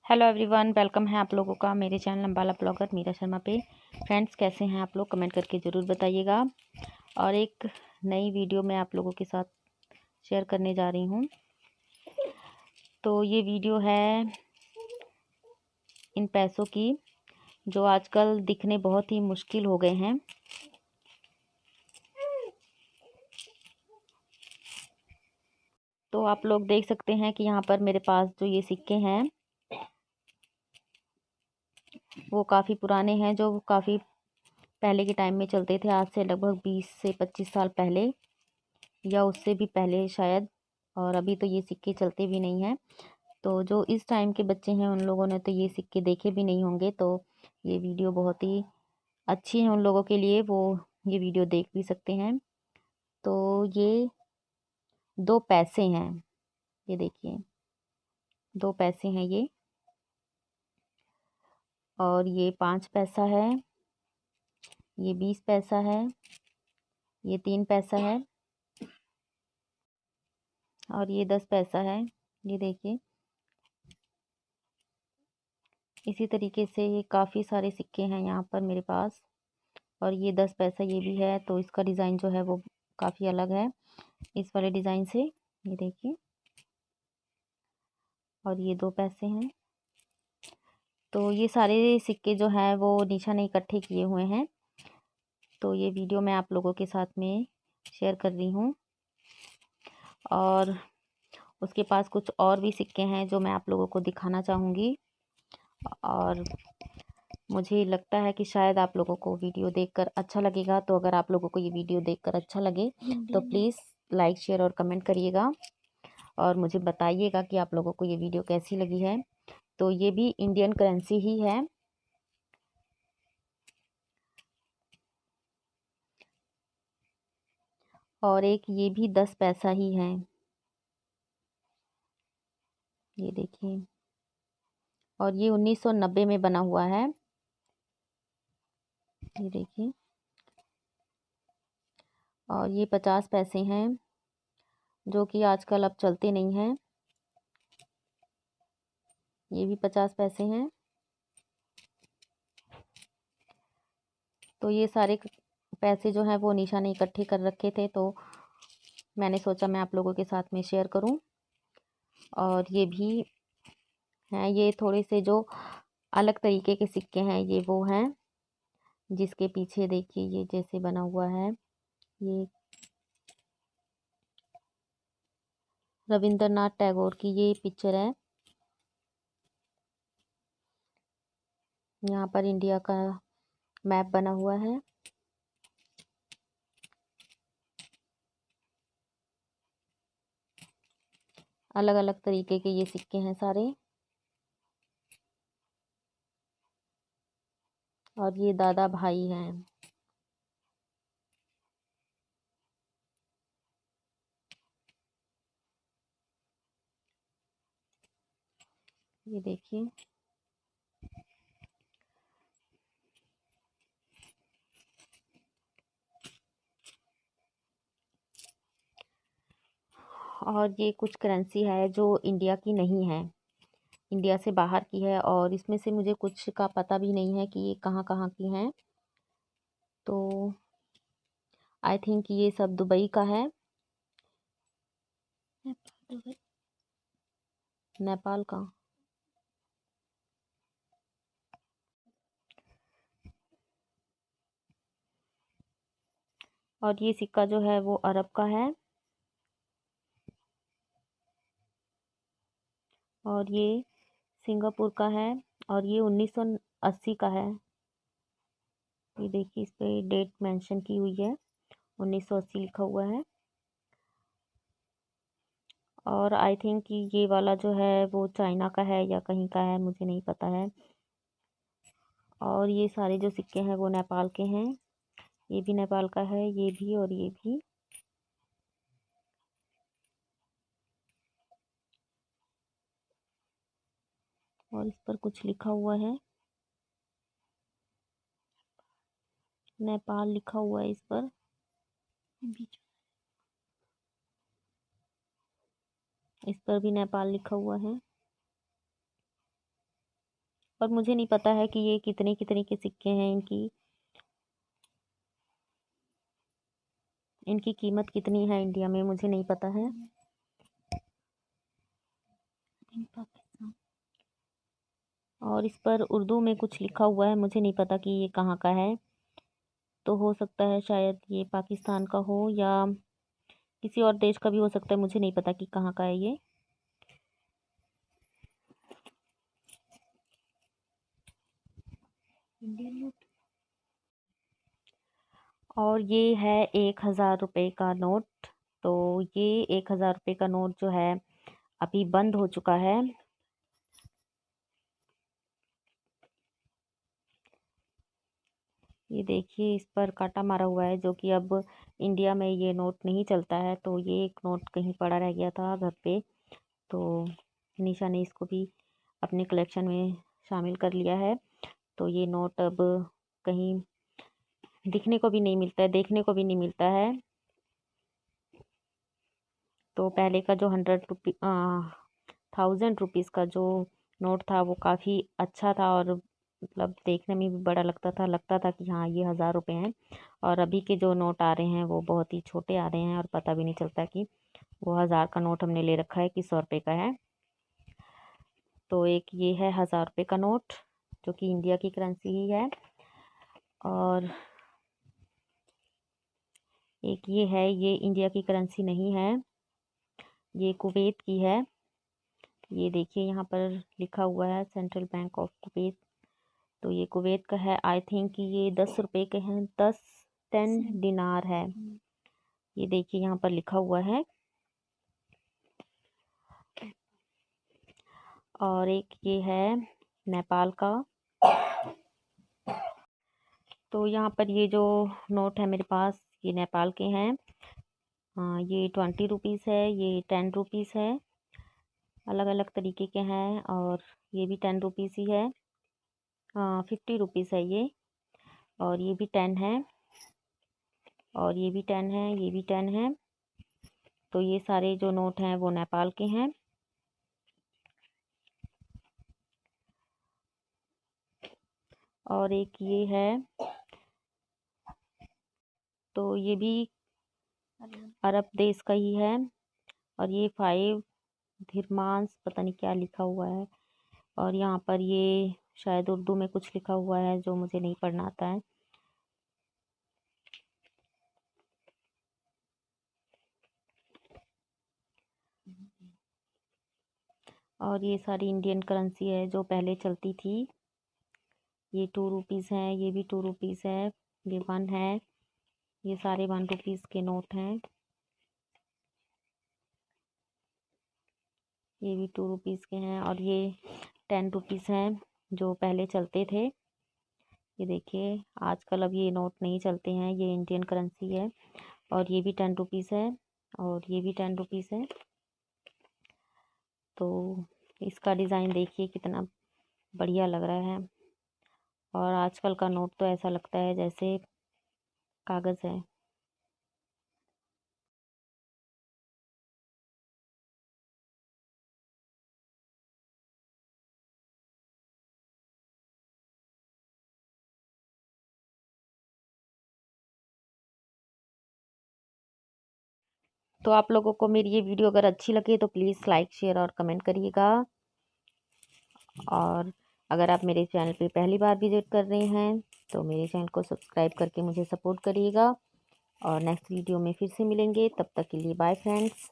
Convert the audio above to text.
Hello everyone, welcome है आप लोगों का मेरे चैनल अम्बाला ब्लॉगर मीरा शर्मा पे। फ्रेंड्स, कैसे हैं आप लोग? कमेंट करके ज़रूर बताइएगा। और एक नई वीडियो मैं आप लोगों के साथ शेयर करने जा रही हूँ। तो ये वीडियो है इन पैसों की जो आजकल दिखने बहुत ही मुश्किल हो गए हैं। तो आप लोग देख सकते हैं कि यहाँ पर मेरे पास जो ये सिक्के हैं वो काफ़ी पुराने हैं, जो काफ़ी पहले के टाइम में चलते थे। आज से लगभग 20 से 25 साल पहले या उससे भी पहले शायद। और अभी तो ये सिक्के चलते भी नहीं हैं। तो जो इस टाइम के बच्चे हैं उन लोगों ने तो ये सिक्के देखे भी नहीं होंगे। तो ये वीडियो बहुत ही अच्छी है उन लोगों के लिए, वो ये वीडियो देख भी सकते हैं। तो ये 2 पैसे हैं, ये देखिए 2 पैसे हैं ये। और ये 5 पैसा है, ये 20 पैसा है, ये 3 पैसा है और ये 10 पैसा है। ये देखिए इसी तरीके से ये काफ़ी सारे सिक्के हैं यहाँ पर मेरे पास। और ये 10 पैसा ये भी है। तो इसका डिज़ाइन जो है वो काफ़ी अलग है इस वाले डिज़ाइन से, ये देखिए। और ये 2 पैसे हैं। तो ये सारे सिक्के जो हैं वो निशा ने इकट्ठे किए हुए हैं। तो ये वीडियो मैं आप लोगों के साथ में शेयर कर रही हूँ। और उसके पास कुछ और भी सिक्के हैं जो मैं आप लोगों को दिखाना चाहूँगी। और मुझे लगता है कि शायद आप लोगों को वीडियो देखकर अच्छा लगेगा। तो अगर आप लोगों को ये वीडियो देखकर अच्छा लगे तो प्लीज़ लाइक, शेयर और कमेंट करिएगा और मुझे बताइएगा कि आप लोगों को ये वीडियो कैसी लगी है। तो ये भी इंडियन करेंसी ही है। और एक ये भी 10 पैसा ही है, ये देखिए। और ये 1990 में बना हुआ है, ये देखिए। और ये 50 पैसे हैं जो कि आजकल अब चलते नहीं हैं। ये भी 50 पैसे हैं। तो ये सारे पैसे जो हैं वो निशा ने इकट्ठे कर रखे थे, तो मैंने सोचा मैं आप लोगों के साथ में शेयर करूं। और ये भी हैं, ये थोड़े से जो अलग तरीके के सिक्के हैं ये वो हैं जिसके पीछे देखिए ये जैसे बना हुआ है। ये रविंद्रनाथ टैगोर की ये पिक्चर है। यहाँ पर इंडिया का मैप बना हुआ है। अलग अलग तरीके के ये सिक्के हैं सारे। और ये दादा भाई हैं। ये देखिए। और ये कुछ करेंसी है जो इंडिया की नहीं है, इंडिया से बाहर की है। और इसमें से मुझे कुछ का पता भी नहीं है कि ये कहाँ कहाँ की हैं। तो आई थिंक ये सब दुबई का है, नेपाल का। और ये सिक्का जो है वो अरब का है। और ये सिंगापुर का है। और ये 1980 का है। ये देखिए इस पे डेट मेंशन की हुई है, 1980 लिखा हुआ है। और आई थिंक कि ये वाला जो है वो चाइना का है या कहीं का है, मुझे नहीं पता है। और ये सारे जो सिक्के हैं वो नेपाल के हैं। ये भी नेपाल का है, ये भी और ये भी। और इस पर कुछ लिखा हुआ है, नेपाल लिखा हुआ है इस पर। इस पर भी नेपाल लिखा हुआ है। पर मुझे नहीं पता है कि ये कितने कितने के सिक्के हैं। इनकी कीमत कितनी है इंडिया में, मुझे नहीं पता है। और इस पर उर्दू में कुछ लिखा हुआ है, मुझे नहीं पता कि ये कहाँ का है। तो हो सकता है शायद ये पाकिस्तान का हो या किसी और देश का भी हो सकता है, मुझे नहीं पता कि कहाँ का है ये। Indian note. और ये है 1,000 रुपये का नोट। तो ये 1,000 रुपये का नोट जो है अभी बंद हो चुका है। ये देखिए, इस पर कांटा मारा हुआ है, जो कि अब इंडिया में ये नोट नहीं चलता है। तो ये एक नोट कहीं पड़ा रह गया था घर पे, तो निशा ने इसको भी अपने कलेक्शन में शामिल कर लिया है। तो ये नोट अब कहीं दिखने को भी नहीं मिलता है, देखने को भी नहीं मिलता है। तो पहले का जो 1,000 रुपीज़ का जो नोट था वो काफ़ी अच्छा था, और मतलब देखने में भी बड़ा लगता था कि हाँ ये 1,000 रुपये हैं। और अभी के जो नोट आ रहे हैं वो बहुत ही छोटे आ रहे हैं, और पता भी नहीं चलता कि वो 1,000 का नोट हमने ले रखा है कि 100 रुपये का है। तो एक ये है 1,000 रुपये का नोट, जो कि इंडिया की करेंसी ही है। और एक ये है, ये इंडिया की करेंसी नहीं है, ये कुवैत की है। ये देखिए, यहाँ पर लिखा हुआ है सेंट्रल बैंक ऑफ कुवैत। तो ये कुवैत का है। आई थिंक ये 10 रुपये के हैं, 10 दिनार है। ये देखिए, यहाँ पर लिखा हुआ है। और एक ये है नेपाल का। तो यहाँ पर ये जो नोट है मेरे पास, ये नेपाल के हैं। ये 20 रुपीज़ है, ये 10 रुपीज़ है, अलग अलग तरीके के हैं। और ये भी 10 रुपीज़ ही है। 50 रुपीज़ है ये। और ये भी 10 है, और ये भी 10 है, ये भी 10 है। तो ये सारे जो नोट हैं वो नेपाल के हैं। और एक ये है, तो ये भी अरब देश का ही है। और ये 5 धीरमांस, पता नहीं क्या लिखा हुआ है। और यहाँ पर ये शायद उर्दू में कुछ लिखा हुआ है जो मुझे नहीं पढ़ना आता है। और ये सारी इंडियन करेंसी है जो पहले चलती थी। ये 2 रुपीज़ है, ये भी 2 रुपीज़ है, ये 1 है। ये सारे 1 रुपीज़ के नोट हैं। ये भी 2 रुपीज़ के हैं। और ये 10 रुपीज़ हैं जो पहले चलते थे। ये देखिए, आजकल अब ये नोट नहीं चलते हैं, ये इंडियन करेंसी है। और ये भी 10 रुपीज़ है, और ये भी 10 रुपीज़ है। तो इसका डिज़ाइन देखिए कितना बढ़िया लग रहा है। और आजकल का नोट तो ऐसा लगता है जैसे कागज़ है। तो आप लोगों को मेरी ये वीडियो अगर अच्छी लगे तो प्लीज़ लाइक, शेयर और कमेंट करिएगा। और अगर आप मेरे चैनल पे पहली बार विजिट कर रहे हैं तो मेरे चैनल को सब्सक्राइब करके मुझे सपोर्ट करिएगा। और नेक्स्ट वीडियो में फिर से मिलेंगे, तब तक के लिए बाय फ्रेंड्स।